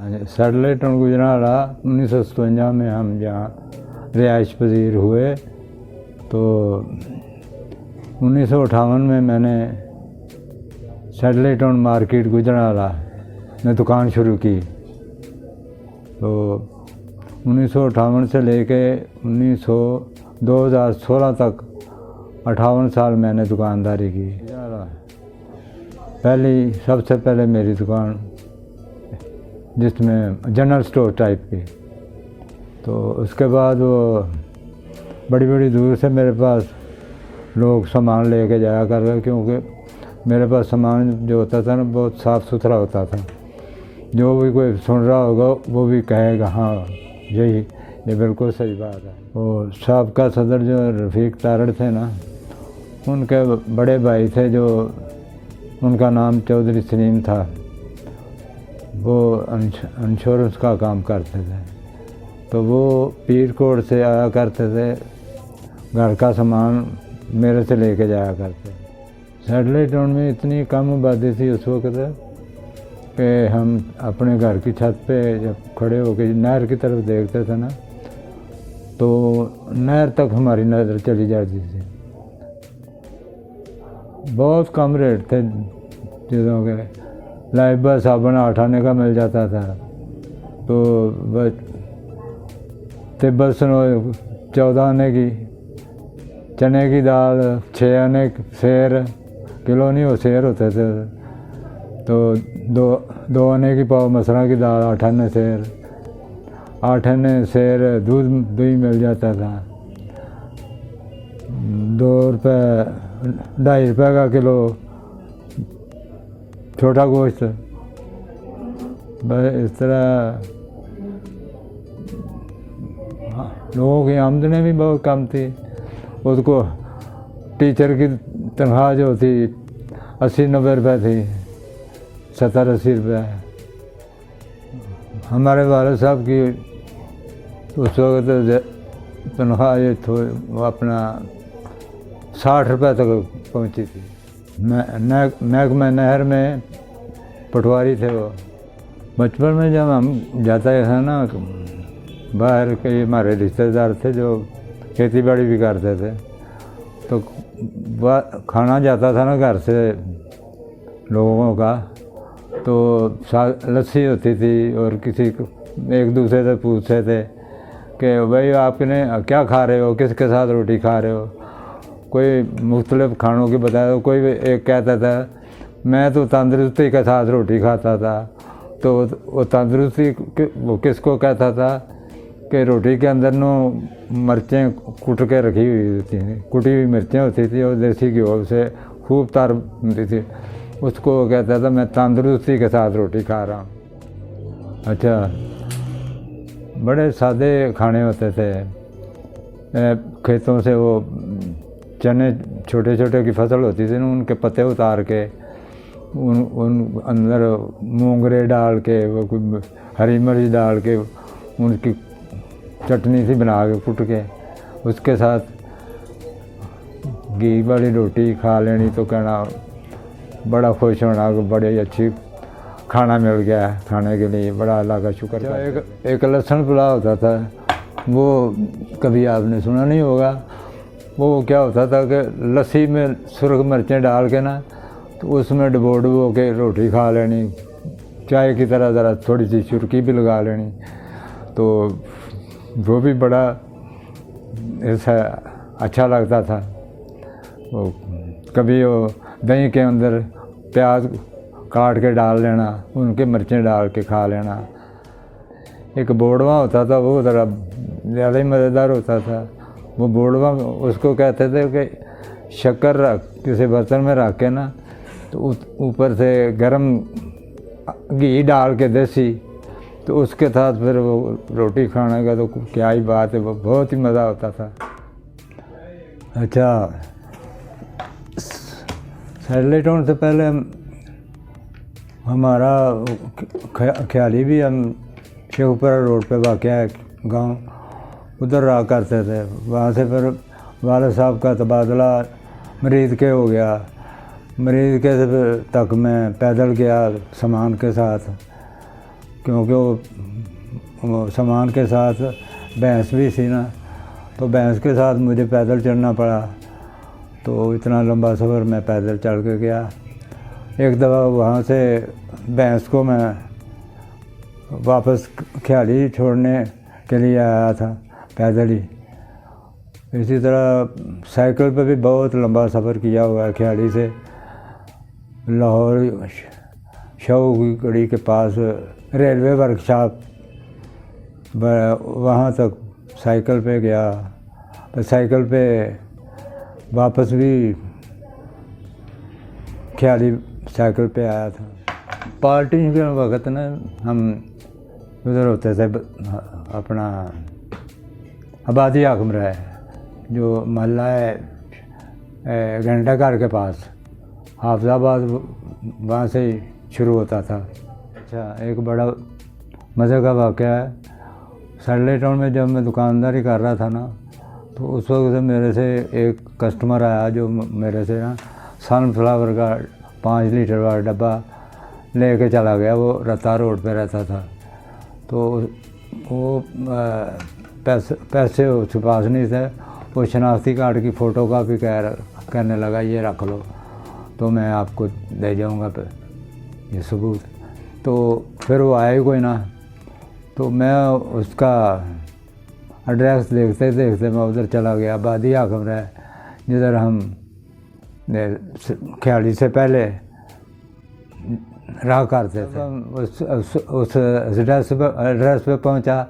Satellite town Gujranwala 1957 में हम जहाँ रिहाइश पजीर हुए तो 1958 में मैंने सैटेलाइट टाउन मार्केट गुजरावाला में दुकान शुरू की। तो 1958 से लेके 2016 तक 58 साल मैंने दुकानदारी की। सबसे पहले मेरी दुकान जिसमें जनरल स्टोर टाइप की, तो उसके बाद वो बड़ी बड़ी दूर से मेरे पास लोग सामान लेके जाया कर रहे, क्योंकि मेरे पास सामान जो होता था ना बहुत साफ़ सुथरा होता था। जो भी कोई सुन रहा होगा वो भी कहेगा हाँ ये बिल्कुल सही बात है। वो साबका सदर जो रफ़ीक तारड़ थे ना, उनके बड़े भाई थे जो उनका नाम चौधरी सलीम था, वो इंश्योरेंस का काम करते थे। तो वो पीर कोट से आया करते थे, घर का सामान मेरे से लेके जाया करते। सैटेलाइट टाउन में इतनी कम आबादी थी उस वक्त कि हम अपने घर की छत पे जब खड़े होकर नहर की तरफ देखते थे ना, तो नहर तक हमारी नज़र चली जाती थी। बहुत कम रेट थे चीज़ों के। लाइफ बॉय साबुन 8 आने का मिल जाता था, तो बस तिब्बत सनो 14 आने की, चने की दाल 6 आने, सेर किलो नहीं हो सेर होते थे, तो दो आने की पाव मसरा की दाल 8 आने सेर, 8 आने सेर दूध मिल जाता था। 2.5 रुपये का किलो छोटा गोश्त। बस इस तरह लोगों की आमदनी भी बहुत कम थी। उसको टीचर की तनख्वाह जो थी 80-90 रुपये थी, 70-80 रुपये। हमारे वाले साहब की उस वक्त तनख्वाह ये अपना 60 रुपये तक पहुंची थी। महकमा नहर में पटवारी थे वो। बचपन में जब हम जाता था ना बाहर, कई हमारे रिश्तेदार थे जो खेती बाड़ी भी करते थे, तो खाना जाता था ना घर से लोगों का, तो लस्सी होती थी और एक दूसरे से पूछते थे कि भाई आपने क्या खा रहे हो, किसके साथ रोटी खा रहे हो। कोई मुख्तलिफ़ खानों की बताया, तो कोई एक कहता था मैं तो तंदुरुस्ती के साथ रोटी खाता था। तो वो तंदुरुस्ती वो किसको कहता था कि रोटी के अंदर मिर्चें कूट के रखी हुई होती थी, कुटी हुई मिर्चें होती थी और देसी घी से खूब तार होती थी, उसको कहता था मैं तंदुरुस्ती के साथ रोटी खा रहा हूँ। अच्छा, बड़े सादे खाने होते थे। खेतों से वो चने छोटे छोटे की फसल होती थी ना, उनके पत्ते उतार के उन अंदर मूंगरे डाल के, वो कोई हरी मिर्च डाल के उनकी चटनी सी बना के कुट के उसके साथ घी वाली रोटी खा लेनी, तो कहना बड़ा खुश होना कि बड़ी अच्छी खाना मिल गया है खाने के लिए, बड़ा अल्लाह का शुक्र था। एक लहसुन पुलाव होता था, वो कभी आपने सुना नहीं होगा। वो क्या होता था कि लस्सी में सुरख मिर्चें डाल के ना, तो उसमें डबो के रोटी खा लेनी, चाय की तरह ज़रा थोड़ी सी चुरकी भी लगा लेनी, तो वो भी बड़ा ऐसा अच्छा लगता था। वो कभी वो दही के अंदर प्याज काट के डाल लेना, उनके मिर्चें डाल के खा लेना। एक बोड़वा होता था, वो ज़रा ज़्यादा ही मज़ेदार होता था। वो बोड़वा उसको कहते थे कि शक्कर रख किसी बर्तन में रख के ना, तो ऊपर से गरम घी डाल के देसी, तो उसके साथ फिर वो रोटी खाने का तो क्या ही बात है, वो बहुत ही मज़ा होता था। अच्छा, सैटेलाइट टाउन से पहले हमारा ख्याली भी हम शेखपुरा रोड पे वाक़या है गांव, उधर रहा करते थे। वहाँ से फिर वाले साहब का तबादला मरीज़ के हो गया। मरीज़ के तक मैं पैदल गया सामान के साथ। क्योंकि वो सामान के साथ भैंस भी थी ना, तो भैंस के साथ मुझे पैदल चलना पड़ा। तो इतना लंबा सफ़र मैं पैदल चल के गया। एक दफ़ा वहाँ से भैंस को मैं वापस ख्याली छोड़ने के लिए आया था पैदल ही। इसी तरह साइकिल पे भी बहुत लंबा सफ़र किया हुआ है, ख्याली से लाहौर शाहू की गढ़ी के पास रेलवे वर्कशॉप, वहाँ तक साइकिल पे गया। तो साइकिल पे वापस भी ख्याली साइकिल पे आया था। पार्टी के वक्त ना हम उधर होते थे अपना आबादी हाकिम रहे, जो महल्ला है घंटा घर के पास, हाफिजाबाद, वहाँ से ही शुरू होता था। अच्छा, एक बड़ा मज़े का वाक़या है। सैटरडे टाउन में जब मैं दुकानदारी कर रहा था ना, तो उस वक्त से मेरे से एक कस्टमर आया जो मेरे से ना सनफ्लावर का 5 लीटर वाला डब्बा लेके चला गया। वो रत्ता रोड पे रहता था। तो वो पैसे उसके पास नहीं थे। वो शनाख्ती कार्ड की फ़ोटो कापी कहने लगा, ये रख लो तो मैं आपको दे जाऊँगा ये सबूत। तो फिर वो आया ही कोई ना, तो मैं उसका एड्रेस देखते देखते मैं उधर चला गया, आबादी हाकिम रहे, जिधर हम ख्याली से पहले रहा करते थे। उस एड्रेस पे पहुंचा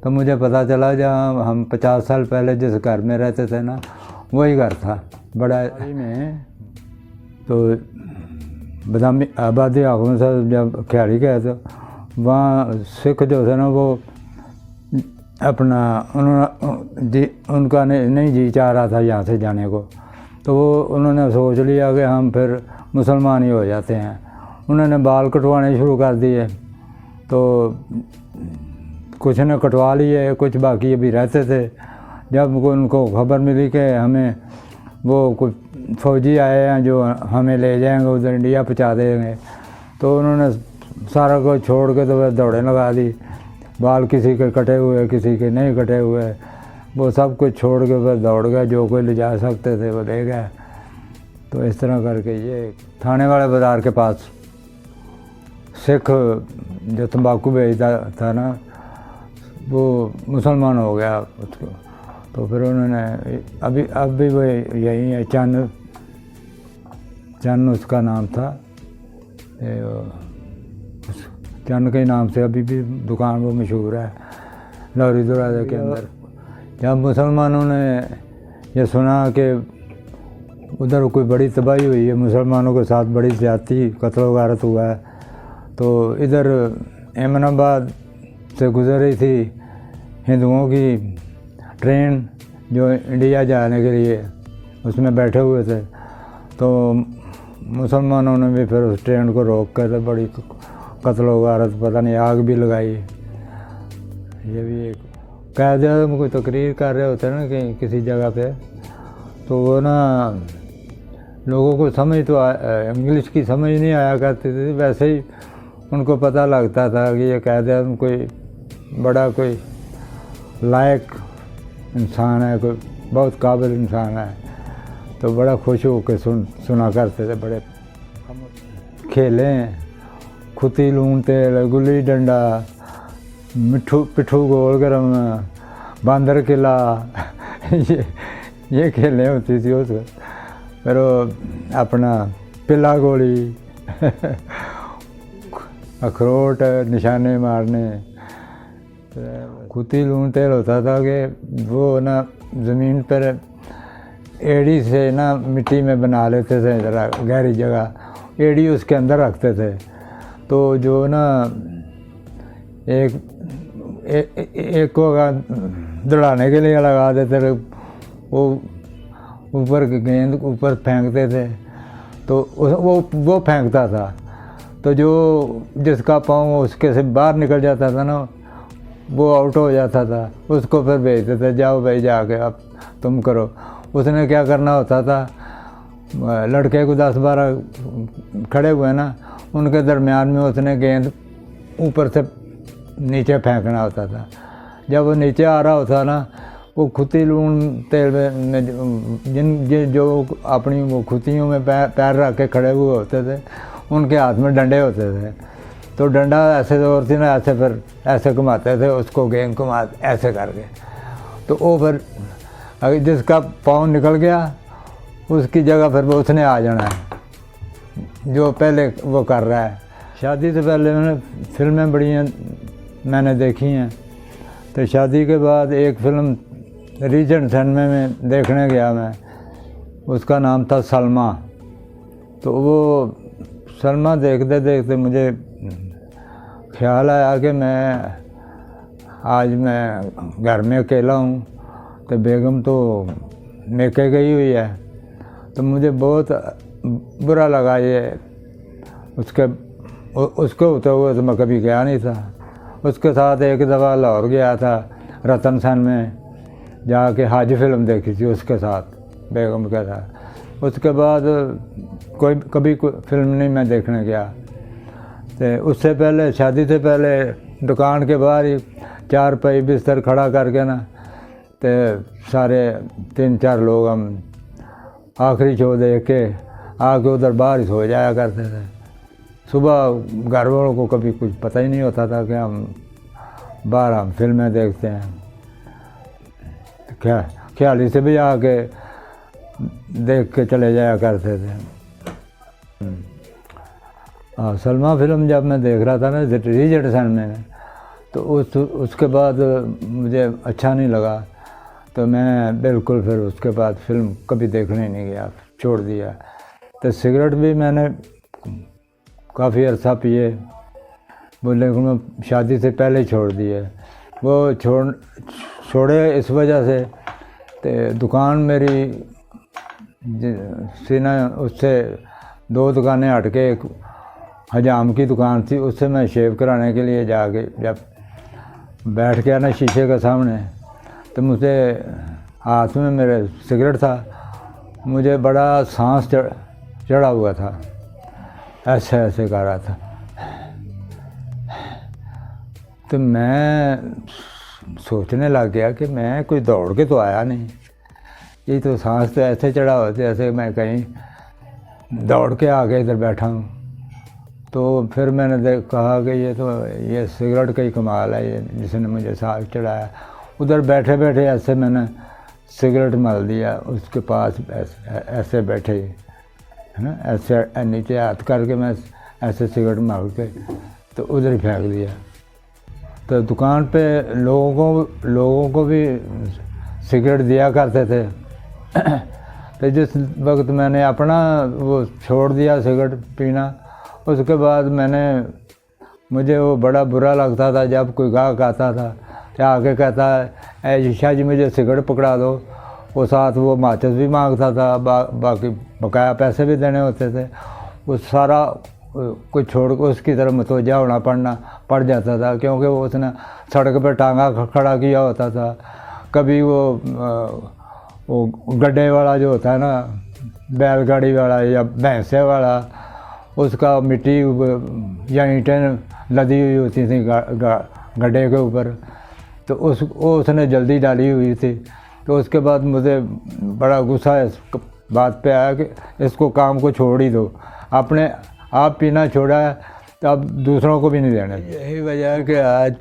तो मुझे पता चला जहाँ हम 50 साल पहले जिस घर में रहते थे ना, वही घर था बड़ा में। तो बदामी आबादी हाकिम साहब जब ख्याली गए तो वहाँ सिख जो थे ना, वो अपना उनका नहीं जी चाह रहा था यहाँ से जाने को। तो वो उन्होंने सोच लिया कि हम फिर मुसलमान ही हो जाते हैं। उन्होंने बाल कटवाने शुरू कर दिए। तो कुछ ने कटवा लिए, कुछ बाकी अभी रहते थे। जब उनको खबर मिली कि हमें वो कुछ फ़ौजी आए हैं जो हमें ले जाएंगे उधर इंडिया पहुँचा देंगे, तो उन्होंने सारा कुछ छोड़ के तो वह दौड़े लगा दी। बाल किसी के कटे हुए, किसी के नहीं कटे हुए, वो सब कुछ छोड़ के बस दौड़ गए। जो कोई ले जा सकते थे वो ले गए। तो इस तरह करके ये थाने वाले बाज़ार के पास सिख जो तंबाकू बेचता था ना, वो मुसलमान हो गया उसको। तो फिर उन्होंने अब भी वो यही है, चन्न उसका नाम था, चन्न के नाम से अभी भी दुकान वो मशहूर है लौरी दरवाजे के अंदर। जब मुसलमानों ने ये सुना कि उधर कोई बड़ी तबाही हुई है, मुसलमानों के साथ बड़ी ज़्यादती, कत्ल वगारत हुआ है, तो इधर अहमदाबाद से गुजर रही थी हिंदुओं की ट्रेन जो इंडिया जाने के लिए उसमें बैठे हुए थे। तो मुसलमानों ने भी फिर उस ट्रेन को रोक कर बड़ी कत्ल वगारत, पता नहीं आग भी लगाई। ये भी एक कायदे आज़म कोई तकरीर कर रहे होते हैं ना कहीं किसी जगह पे, तो वो ना लोगों को समझ तो इंग्लिश की समझ नहीं आया करती थी। वैसे ही उनको पता लगता था कि ये कायदे आज़म कोई बड़ा कोई लायक इंसान है, कोई बहुत काबिल इंसान है। तो बड़ा खुश होकर सुना करते थे। बड़े खेलें, खुती लून तेल, गुल्ली डंडा, पिट्ठू गोल गरम, बांदर किला, ये खेलें होती थी उस वक्त। फिर अपना पिला गोली, अखरोट निशाने मारने। खुती लून तेल होता था कि वो ना ज़मीन पर एड़ी से ना मिट्टी में बना लेते थे, ज़रा गहरी जगह, एड़ी उसके अंदर रखते थे। तो जो ना एक को दौड़ाने के लिए लगा देते थे, वो ऊपर गेंद ऊपर फेंकते थे, तो वो फेंकता था। तो जो जिसका पाँव उसके से बाहर निकल जाता था ना, वो आउट हो जाता था। उसको फिर भेजते थे, जाओ भाई जाके अब तुम करो। उसने क्या करना होता था, लड़के को 10-12 खड़े हुए ना, उनके दरमियान में उसने गेंद ऊपर से नीचे फेंकना होता था। जब वो नीचे आ रहा होता ना, वो खुती लून तेल में जो अपनी वो खुतियों में पैर रख के खड़े हुए होते थे, उनके हाथ में डंडे होते थे। तो डंडा ऐसे जोड़ती ना, ऐसे फिर ऐसे घुमाते थे उसको, गेंद घुमा ऐसे करके। तो वो फिर अगर जिसका पाँव निकल गया उसकी जगह फिर वो उसने आ जाना है जो पहले वो कर रहा है। शादी से पहले मैंने फिल्में बड़ी मैंने देखी हैं। तो शादी के बाद एक फ़िल्म रीजेंट सिनेमा में देखने गया मैं, उसका नाम था सलमा। तो वो सलमा देखते देखते मुझे ख्याल आया कि मैं घर में अकेला हूँ, तो बेगम तो मेके गई हुई है। तो मुझे बहुत बुरा लगा ये, उसके होते हुए तो मैं कभी गया नहीं था। उसके साथ एक दफ़ा लाहौर गया था, रतन सेन में जाके हाजी फिल्म देखी थी उसके साथ, बेगम के साथ। उसके बाद कभी फिल्म नहीं मैं देखने गया। तो उससे पहले, शादी से पहले, दुकान के बाहर ही 4 पाई बिस्तर खड़ा करके ना, तो सारे 3-4 लोग हम आखिरी शो देख के आके उधर बाहर ही सो जाया करते थे। सुबह घर वालों को कभी कुछ पता ही नहीं होता था कि हम बाहर हम फिल्में देखते हैं। क्या ख्याली से भी आके देख के चले जाया करते थे। सलमा फिल्म जब मैं देख रहा था ना रीजेंट सिनेमा में, तो उसके बाद मुझे अच्छा नहीं लगा। तो मैं बिल्कुल फिर उसके बाद फिल्म कभी देखने नहीं गया, छोड़ दिया। तो सिगरेट भी मैंने काफ़ी अर्सा पिए, वो लेकिन मैं शादी से पहले ही छोड़ दिए। वो छोड़े इस वजह से, तो दुकान मेरी सीना उससे 2 दुकानें हट के एक हजाम की दुकान थी, उससे मैं शेव कराने के लिए जाके जब बैठ गया ना शीशे के सामने, तो मुझे हाथ में मेरे सिगरेट था, मुझे बड़ा सांस चढ़ा हुआ था, ऐसे ऐसे कर रहा था। तो मैं सोचने लग गया कि मैं कोई दौड़ के तो आया नहीं, ये तो सांस तो ऐसे चढ़ा हुआ था ऐसे मैं कहीं दौड़ के आके इधर बैठा हूँ। तो फिर मैंने कहा कि ये सिगरेट का ही कमाल है, ये जिसने मुझे सांस चढ़ाया। उधर बैठे बैठे ऐसे मैंने सिगरेट मल दिया उसके पास, ऐसे बैठे है ना, ऐसे नीचे हाथ करके मैं ऐसे सिगरेट मल के तो उधर ही फेंक दिया। तो दुकान पे लोगों को भी सिगरेट दिया करते थे। तो जिस वक्त मैंने अपना वो छोड़ दिया सिगरेट पीना, उसके बाद मुझे वो बड़ा बुरा लगता था जब कोई गाहक आता था तो आके कहता है ईशा जी मुझे सिगरेट पकड़ा दो। वो साथ वो माचिस भी मांगता था, बाकी बकाया पैसे भी देने होते थे। वो सारा कुछ छोड़ कर उसकी तरफ मुतवज्जा होना पड़ जाता था, क्योंकि वो उसने सड़क पर टांगा खड़ा किया होता था। कभी वो गड्ढे वाला जो होता है ना, बैलगाड़ी वाला या भैंसे वाला, उसका मिट्टी या ईंटें लदी हुई होती थी गड्ढे के ऊपर, तो उसने जल्दी डाली हुई थी। तो उसके बाद मुझे बड़ा गुस्सा इस बात पे आया कि इसको काम को छोड़ ही दो, अपने आप पीना छोड़ा है तो अब दूसरों को भी नहीं देना। यही वजह है कि आज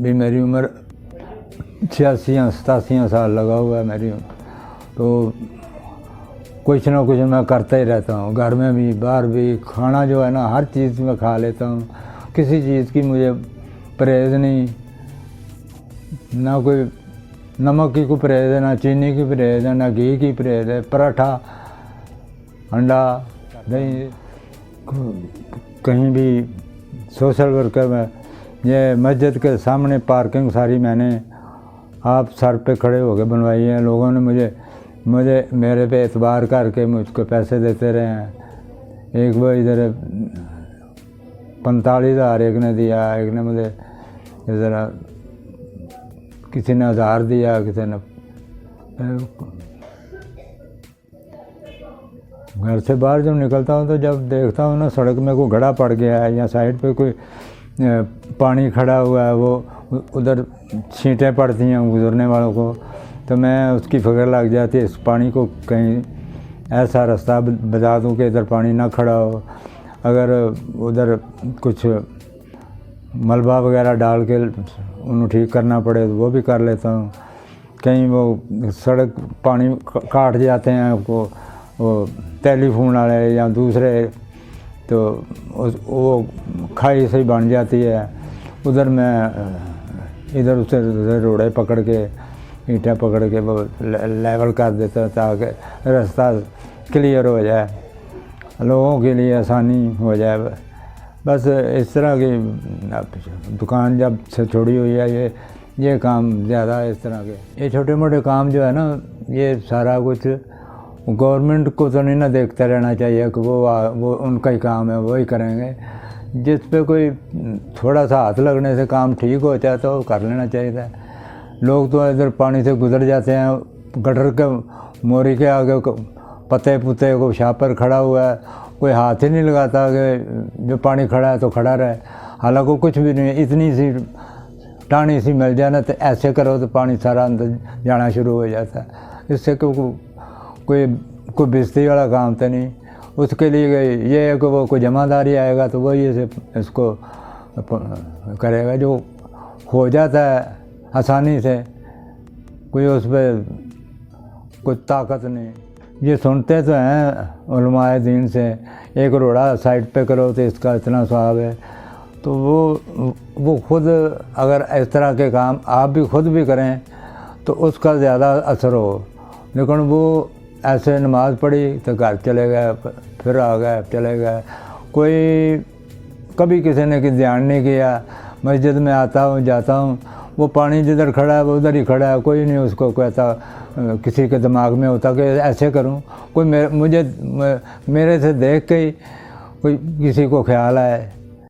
भी मेरी उम्र 86-87 साल लगा हुआ है मेरी, तो कुछ ना कुछ मैं करता ही रहता हूँ, घर में भी बाहर भी। खाना जो है ना हर चीज़ में खा लेता हूँ, किसी चीज़ की मुझे परहेज़ नहीं, ना कोई नमक की कोई परहेज़ है, ना चीनी की परहेज़ है, ना घी की परहेज़ है। पराठा, अंडा, दही, कहीं भी सोशल वर्कर में, ये मस्जिद के सामने पार्किंग सारी मैंने आप सर पे खड़े होकर बनवाई है। लोगों ने मुझे मेरे पे एतबार करके मुझको पैसे देते रहे हैं। एक बार इधर 45,000 एक ने दिया, एक ने मुझे ज़रा किसी ने 1000 दिया, किसी ने। घर से बाहर जब निकलता हूँ तो जब देखता हूँ ना सड़क में कोई घड़ा पड़ गया है या साइड पे कोई पानी खड़ा हुआ है, वो उधर छींटें पड़ती हैं गुज़रने वालों को, तो मैं उसकी फिक्र लग जाती है इस पानी को कहीं ऐसा रास्ता बता दूं कि इधर पानी ना खड़ा हो। अगर उधर कुछ मलबा वगैरह डाल के उन्हें ठीक करना पड़े तो वो भी कर लेता हूँ। कहीं वो सड़क पानी काट जाते हैं वो टेलीफोन वाले या दूसरे, तो वो खाई से बन जाती है, उधर मैं इधर उधर रोड़े पकड़ के ईंटें पकड़ के वो लेवल कर देता ताकि रास्ता क्लियर हो जाए, लोगों के लिए आसानी हो जाए। बस इस तरह की दुकान जब से छोड़ी हुई है ये काम ज़्यादा इस तरह के। ये छोटे मोटे काम जो है ना, ये सारा कुछ गवर्नमेंट को तो नहीं ना देखते रहना चाहिए कि वो उनका ही काम है, वही करेंगे। जिस पे कोई थोड़ा सा हाथ लगने से काम ठीक हो जाए तो कर लेना चाहिए। लोग तो इधर पानी से गुजर जाते हैं, गटर के मोरी के आगे पत्ते पुत्ते को छापर खड़ा हुआ है, कोई हाथ ही नहीं लगाता कि जो पानी खड़ा है तो खड़ा रहे, हालांकि कुछ भी नहीं, इतनी सी टाणी सी मिल जाए ना तो ऐसे करो तो पानी सारा अंदर जाना शुरू हो जाता है। इससे कोई बेइज्जती वाला काम तो नहीं। उसके लिए ये है कि वो कोई जमादारी आएगा तो वही इसको करेगा, जो हो जाता है आसानी से, कोई उस पर कोई ताकत नहीं। ये सुनते तो हैं उलमाए दीन से, एक रोड़ा साइड पे करो तो इसका इतना सवाब है, तो वो खुद अगर इस तरह के काम आप भी खुद भी करें तो उसका ज़्यादा असर हो। लेकिन वो ऐसे नमाज़ पढ़ी तो घर चले गए, फिर आ गए चले गए, कोई कभी किसी ने ध्यान नहीं किया। मस्जिद में आता हूँ जाता हूँ, वो पानी जिधर खड़ा है वो उधर ही खड़ा है, कोई नहीं उसको कहता, किसी के दिमाग में होता कि ऐसे करूँ। कोई मेरे से देख के ही कोई किसी को ख्याल आए